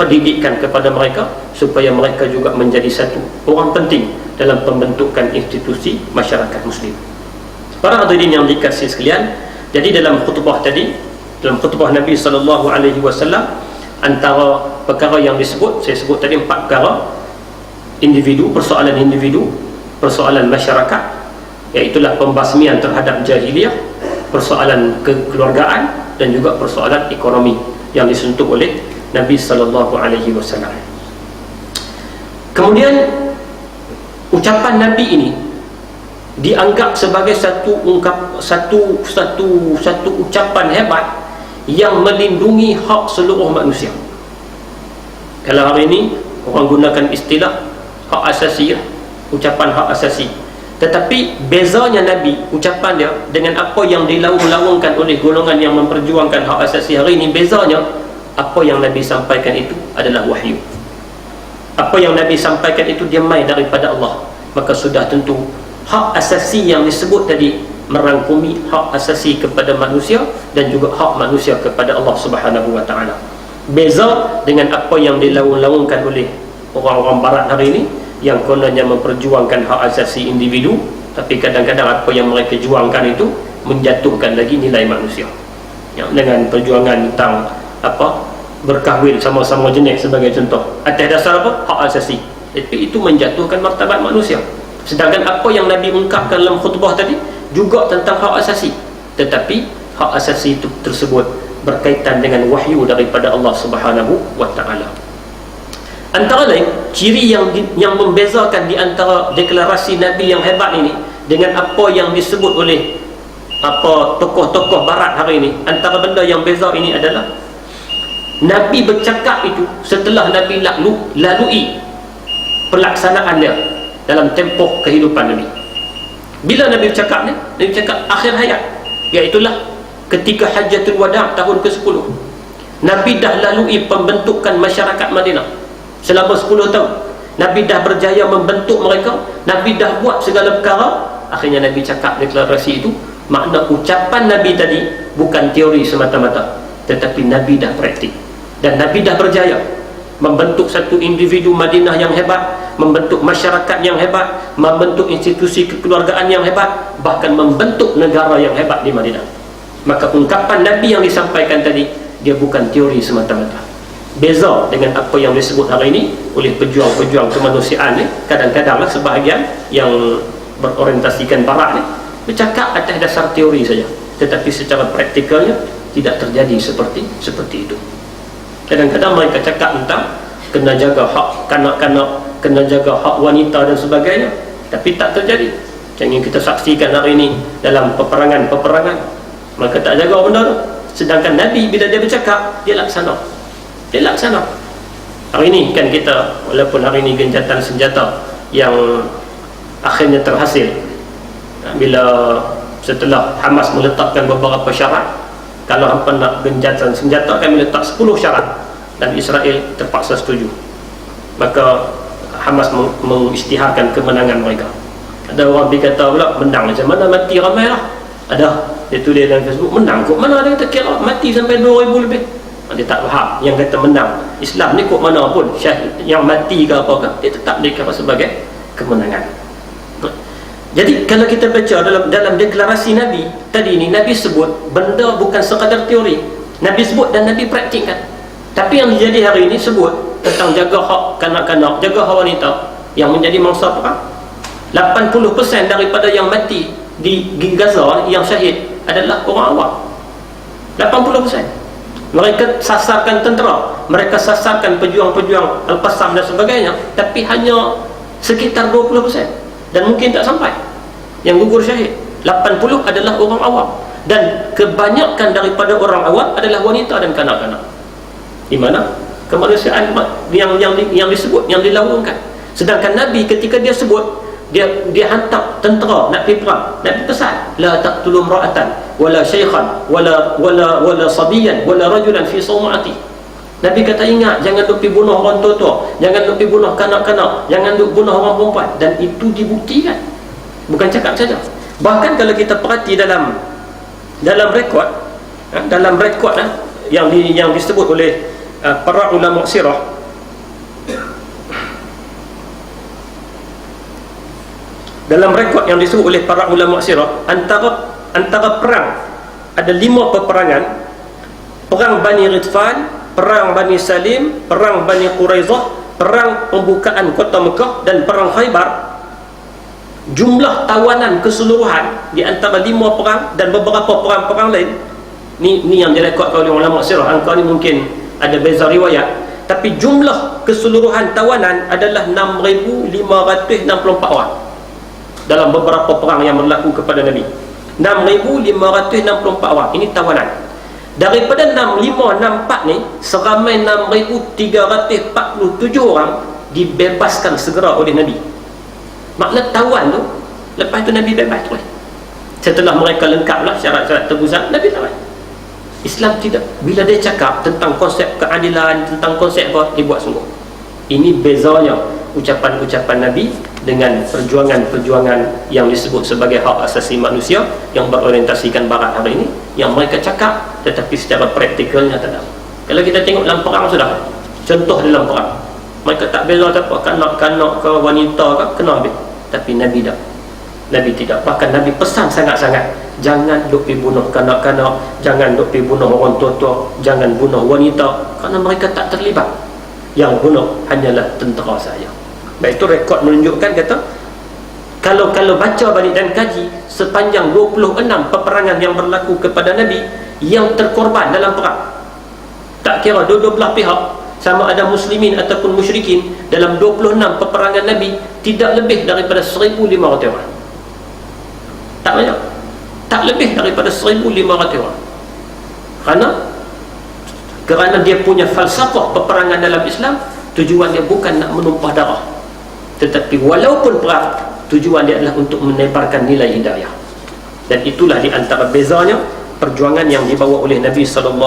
didikkan kepada mereka supaya mereka juga menjadi satu orang penting dalam pembentukan institusi masyarakat Muslim. Para hadirin yang dikasihi sekalian, jadi dalam khutbah tadi, dalam khutbah Nabi SAW, antara perkara yang disebut, saya sebut tadi 4 perkara: individu, persoalan masyarakat, iaitulah pembasmian terhadap jahiliyah, persoalan kekeluargaan, dan juga persoalan ekonomi yang disentuh oleh Nabi SAW. Kemudian ucapan Nabi ini dianggap sebagai satu ucapan hebat yang melindungi hak seluruh manusia. Kalau hari ini orang gunakan istilah hak asasi, ucapan hak asasi, tetapi bezanya Nabi, ucapan dia dengan apa yang dilaung-laungkan oleh golongan yang memperjuangkan hak asasi hari ini, bezanya apa yang Nabi sampaikan itu adalah wahyu. Apa yang Nabi sampaikan itu dia mai daripada Allah. Maka sudah tentu hak asasi yang disebut tadi merangkumi hak asasi kepada manusia dan juga hak manusia kepada Allah Subhanahu wa taala. Beza dengan apa yang dilaung-laungkan oleh orang-orang barat hari ini yang kononnya memperjuangkan hak asasi individu, tapi kadang-kadang apa yang mereka juangkan itu menjatuhkan lagi nilai manusia. Dengan perjuangan tentang berkahwin sama-sama jenis sebagai contoh, atas dasar hak asasi, tapi itu menjatuhkan martabat manusia. Sedangkan apa yang Nabi ungkapkan dalam khutbah tadi juga tentang hak asasi, tetapi hak asasi itu tersebut berkaitan dengan wahyu daripada Allah Subhanahu wa taala. Antara lain ciri yang membezakan di antara deklarasi Nabi yang hebat ini dengan apa yang disebut oleh tokoh-tokoh barat hari ini, antara benda yang beza ini adalah Nabi bercakap itu setelah Nabi lalui pelaksanaan dia dalam tempoh kehidupan Nabi. Bila Nabi bercakap ni? Nabi bercakap akhir hayat, iaitulah ketika Hajjatul Wada' tahun ke-10. Nabi dah lalui pembentukan masyarakat Madinah selama 10 tahun. Nabi dah berjaya membentuk mereka, Nabi dah buat segala perkara. Akhirnya Nabi cakap deklarasi itu. Makna ucapan Nabi tadi bukan teori semata-mata, tetapi Nabi dah praktik. Dan Nabi dah berjaya membentuk satu individu Madinah yang hebat, membentuk masyarakat yang hebat, membentuk institusi kekeluargaan yang hebat, bahkan membentuk negara yang hebat di Madinah. Maka ungkapan Nabi yang disampaikan tadi, dia bukan teori semata-mata. Beza dengan apa yang disebut hari ini oleh pejuang-pejuang kemanusiaan ni, kadang-kadanglah sebahagian yang berorientasikan barat ni bercakap atas dasar teori saja, tetapi secara praktikalnya tidak terjadi seperti itu. Kadang-kadang mereka cakap tentang kena jaga hak kanak-kanak, kena jaga hak wanita dan sebagainya, tapi tak terjadi. Macam yang kita saksikan hari ini dalam peperangan, mereka tak jaga benda tu. Sedangkan Nabi bila dia bercakap, dia laksana. Hari ini kan kita, walaupun hari ini gencatan senjata yang akhirnya terhasil, bila setelah Hamas meletakkan beberapa syarat, kalau hampa nak gencatan senjata kami letak 10 syarat, dan Israel terpaksa setuju. Maka Hamas mengisytiharkan kemenangan mereka. Ada orang berkata pula, menang macam mana, mati ramai lah. Ada, dia tulis dalam Facebook, menang kok mana, dia kata kira mati sampai 2,000 lebih. Dia tak faham yang kata menang. Islam ni kok mana pun syahid yang mati ke apa ke, dia tetap dikira sebagai kemenangan. Jadi kalau kita baca dalam deklarasi Nabi tadi ni, Nabi sebut benda bukan sekadar teori, Nabi sebut dan Nabi praktikkan. Tapi yang terjadi hari ini sebut tentang jaga hak kanak-kanak, jaga hak wanita, yang menjadi mangsa perang. 80% daripada yang mati di Gaza yang syahid adalah orang awam. 80%. Mereka sasarkan tentera, mereka sasarkan pejuang-pejuang Al-Qassam dan sebagainya, tapi hanya sekitar 20%, dan mungkin tak sampai yang gugur syahid. 80 adalah orang awam, dan kebanyakan daripada orang awam adalah wanita dan kanak-kanak. Di mana kemanusiaan yang disebut, yang dilaungkan. Sedangkan Nabi ketika dia sebut dia hantar tentera nak pergi perang, nak pergi pesan, la taqtulu imra'atan wala shaykhan wala sabiyan wala rajulan fi sawma'ati. Nabi kata, ingat, jangan duk pergi bunuh orang tua-tua, jangan duk pergi bunuh kanak-kanak, jangan duk bunuh orang perempuan. Dan itu dibuktikan, bukan cakap saja. Bahkan kalau kita perhati dalam rekod, yang disebut oleh para ulama sirah, dalam rekod yang disebut oleh para ulama sirah, antara perang ada 5 peperangan: perang Bani Ghitfan, perang Bani Salim, perang Bani Quraizah, perang pembukaan kota Mekah, dan perang Khaybar. Jumlah tawanan keseluruhan di antara 5 perang dan beberapa perang-perang lain, ni yang direkodkan oleh ulama sirah. Angka ni mungkin ada beza riwayat, tapi jumlah keseluruhan tawanan adalah 6,564 orang dalam beberapa perang yang berlaku kepada Nabi. 6,564 orang ini tawanan. Daripada 6,564 ni, seramai 6,347 orang dibebaskan segera oleh Nabi. Makna tawan tu, lepas tu Nabi bebas terus. Setelah mereka lengkaplah syarat-syarat tebusan, Nabi tawan. Islam tidak. Bila dia cakap tentang konsep keadilan, tentang konsep apa, dibuat sungguh. Ini bezanya ucapan-ucapan Nabi dengan perjuangan-perjuangan yang disebut sebagai hak asasi manusia yang berorientasikan barat hari ini, yang mereka cakap tetapi secara praktikalnya tak ada. Kalau kita tengok dalam perang, sudah contoh dalam perang, mereka tak beza apa, kanak-kanak ke wanita ke, kena habis. Tapi Nabi tak. Nabi tidak. Bahkan Nabi pesan sangat-sangat, jangan duk pergi bunuh kanak-kanak, jangan duk pergi bunuh orang tua-tua, jangan bunuh wanita, kerana mereka tak terlibat. Yang bunuh hanyalah tentera saja. Baik, itu rekod menunjukkan, kata kalau baca balik dan kaji sepanjang 26 peperangan yang berlaku kepada Nabi, yang terkorban dalam perang, tak kira dua-dua belah pihak, sama ada muslimin ataupun musyrikin, dalam 26 peperangan Nabi tidak lebih daripada 1,500 orang. Tak banyak, tak lebih daripada 1,500 orang. Kerana dia punya falsafah peperangan dalam Islam, tujuan dia bukan nak menumpah darah, tetapi walaupun perang, tujuan dia adalah untuk menebarkan nilai hidayah. Dan itulah di antara bezanya perjuangan yang dibawa oleh Nabi SAW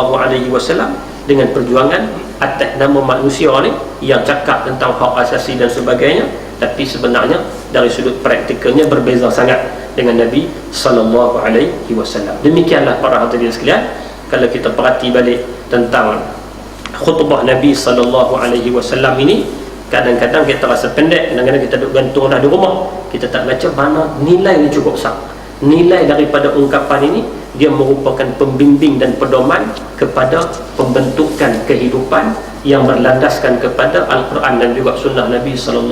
dengan perjuangan atas nama manusia ni yang cakap tentang hak asasi dan sebagainya, tapi sebenarnya dari sudut praktikalnya berbeza sangat dengan Nabi SAW. Demikianlah para hadirin sekalian, kalau kita perhati balik tentang khutbah Nabi SAW ini, kadang-kadang kita rasa pendek, kadang-kadang kita duduk gantung dah di rumah, kita tak baca mana nilai ni cukup besar. Nilai daripada ungkapan ini, dia merupakan pembimbing dan pedoman kepada pembentukan kehidupan yang berlandaskan kepada Al-Quran dan juga sunnah Nabi SAW.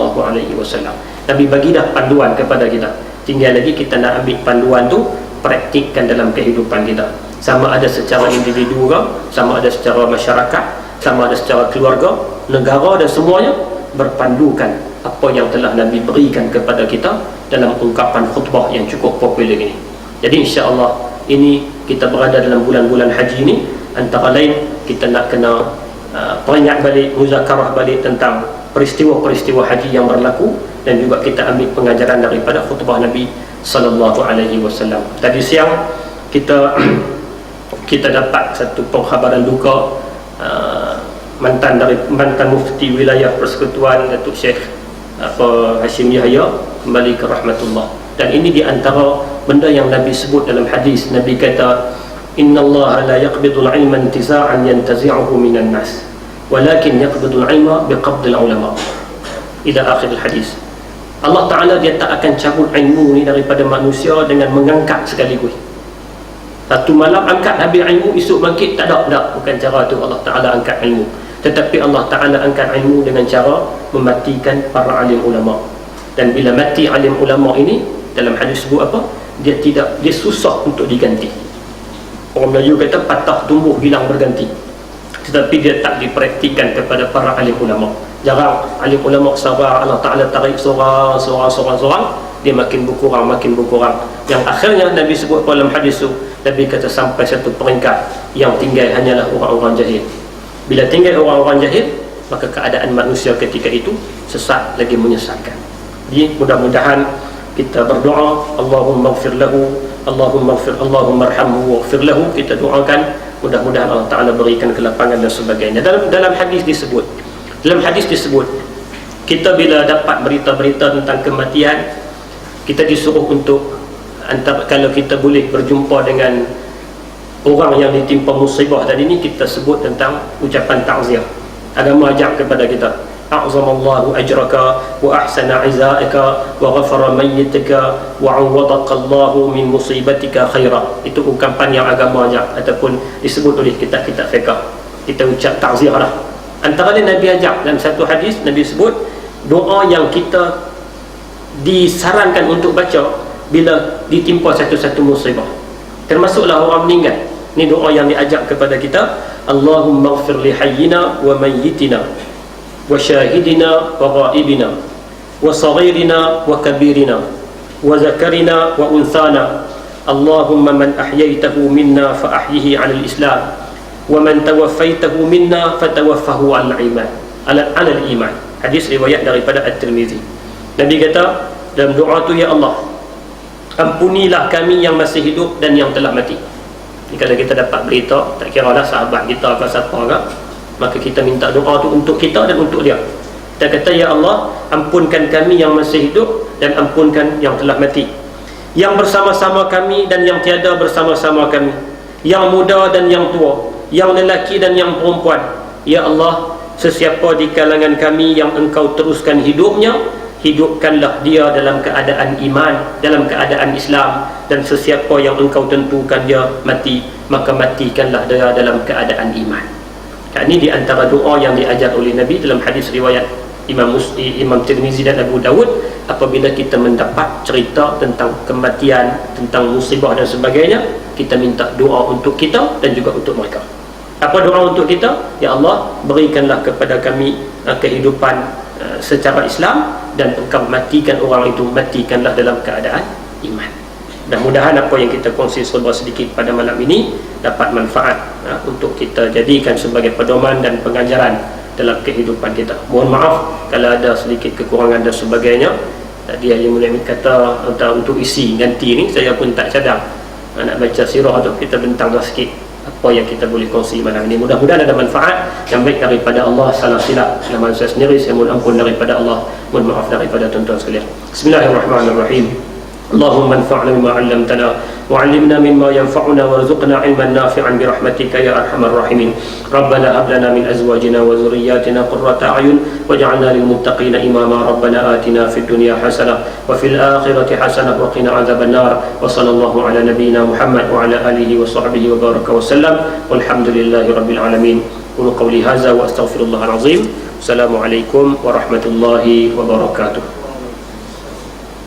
Nabi bagi dah panduan kepada kita, tinggal lagi kita nak ambil panduan tu, praktikkan dalam kehidupan kita, sama ada secara individu ke, sama ada secara masyarakat, sama ada secara keluarga, negara, dan semuanya berpandukan apa yang telah Nabi berikan kepada kita dalam ungkapan khutbah yang cukup popular ini. Jadi insya-Allah ini kita berada dalam bulan-bulan haji ini, antara lain kita nak kena peringat balik, muzakarah balik tentang peristiwa-peristiwa haji yang berlaku, dan juga kita ambil pengajaran daripada khutbah Nabi SAW. Tadi siang kita dapat satu pengkhabaran duka, mantan mufti wilayah Persekutuan Datuk Syekh Hashim Yahya kembali ke rahmatullah. Dan ini di antara benda yang Nabi sebut dalam hadis. Nabi kata, innallaha la yaqbidul ilma intiza'an yantazi'uhu minan nas, walakin yaqbidul ilma biqabdil ulama, ila akhir hadis. Allah Ta'ala dia tak akan cabut ilmu ni daripada manusia dengan mengangkat sekaligus. Satu malam angkat habis ilmu, esok bangkit, tak ada. Bukan cara tu Allah Ta'ala angkat ilmu. Tetapi Allah Ta'ala angkat ilmu dengan cara mematikan para alim ulama. Dan bila mati alim ulama ini, dalam hadis sebut apa? Dia susah untuk diganti. Orang Melayu kata patah tumbuh hilang berganti. Tetapi dia tak dipraktikkan kepada para alim ulama. Jarang alim ulama sabar, Allah Ta'ala tarik seorang, dia makin berkurang. Yang akhirnya Nabi sebut dalam hadis tu, Nabi kata sampai satu peringkat yang tinggal hanyalah orang-orang jahil. Bila tinggal orang-orang jahil, maka keadaan manusia ketika itu sesat lagi menyesatkan. Jadi mudah-mudahan kita berdoa, Allahumma ighfir lahu, Allahumma arhamhu waghfir lahu. Kita doakan mudah-mudahan Allah Ta'ala berikan kelapangan dan sebagainya. Dalam hadis disebut, kita bila dapat berita-berita tentang kematian, kita disuruh untuk kalau kita boleh berjumpa dengan orang yang ditimpa musibah tadi ni, kita sebut tentang ucapan ta'ziah. Agama ajak kepada kita, a'zamallahu ajraka wa ahsana izaika wa ghafara mayyitika wa 'awwadaka Allahu min musibatika khaira. Itu ungkapan yang agama ajak ataupun disebut oleh kitab-kitab fiqh. Kita ucap ta'ziah lah. Antara lain Nabi ajak dalam satu hadis, Nabi sebut doa yang kita disarankan untuk baca bila ditimpa satu-satu musibah, termasuklah orang meninggal. Ini doa yang diajak kepada kita, Allahumma ighfir li hayyina wa mayyitina wa syahidina wa ghaibina wa saghirina wa kabirina wa zakarina wa unthana. Allahumma man ahyaitahu minna fa ahyihi 'ala al-islam wa man tawaffaitahu minna fatawaffahu 'ala al-iman, 'ala al-iman. Hadis riwayat daripada At-Tirmizi. Nabi kata dalam doa tu, ya Allah, ampunilah kami yang masih hidup dan yang telah mati. Jadi kalau kita dapat berita, tak kira lah sahabat kita atau siapa agak, maka kita minta doa tu untuk kita dan untuk dia. Kita kata, ya Allah, ampunkan kami yang masih hidup dan ampunkan yang telah mati, yang bersama-sama kami dan yang tiada bersama-sama kami, yang muda dan yang tua, yang lelaki dan yang perempuan. Ya Allah, sesiapa di kalangan kami yang Engkau teruskan hidupnya, hidupkanlah dia dalam keadaan iman, dalam keadaan Islam. Dan sesiapa yang Engkau tentukan dia mati, maka matikanlah dia dalam keadaan iman. Ini di antara doa yang diajar oleh Nabi dalam hadis riwayat Imam Tirmizi dan Abu Dawud. Apabila kita mendapat cerita tentang kematian, tentang musibah dan sebagainya, kita minta doa untuk kita dan juga untuk mereka. Apa doa untuk kita? Ya Allah, berikanlah kepada kami kehidupan secara Islam, dan Engkau matikan orang itu, matikanlah dalam keadaan iman. Mudah-mudahan apa yang kita kongsi serba sedikit pada malam ini dapat manfaat untuk kita jadikan sebagai pedoman dan pengajaran dalam kehidupan kita. Mohon maaf kalau ada sedikit kekurangan dan sebagainya. Tadi yang mulia kata untuk isi ganti ni, saya pun tak cadang nak baca sirah tu, kita bentanglah sikit apa yang kita boleh kongsi malam ini. Mudah-mudahan ada manfaat yang baik daripada Allah. Salah silap selama saya sendiri, saya mohon ampun daripada Allah, mohon maaf daripada tuan-tuan sekalian. Bismillahirrahmanirrahim. Allahumma anfa'na bima 'allamtana wa 'allimna mimma yanfa'una warzuqna 'ilman nafi'an bi rahmatika ya arhamar rahimin. Rabbana hab lana min azwajina wa dhurriyyatina qurrata a'yun waj'alna lil muttaqina imama. Rabbana atina fid dunya hasanah wa fil akhirati hasanah wa qina 'adzaban nar. Wa sallallahu ala nabiyyina Muhammad wa ala alihi wa sahbihi wa baraka wa sallam. Walhamdulillahi rabbil alamin. Qulu qawli hadza wa astaghfirullahal azim. Assalamualaikum warahmatullahi wabarakatuh.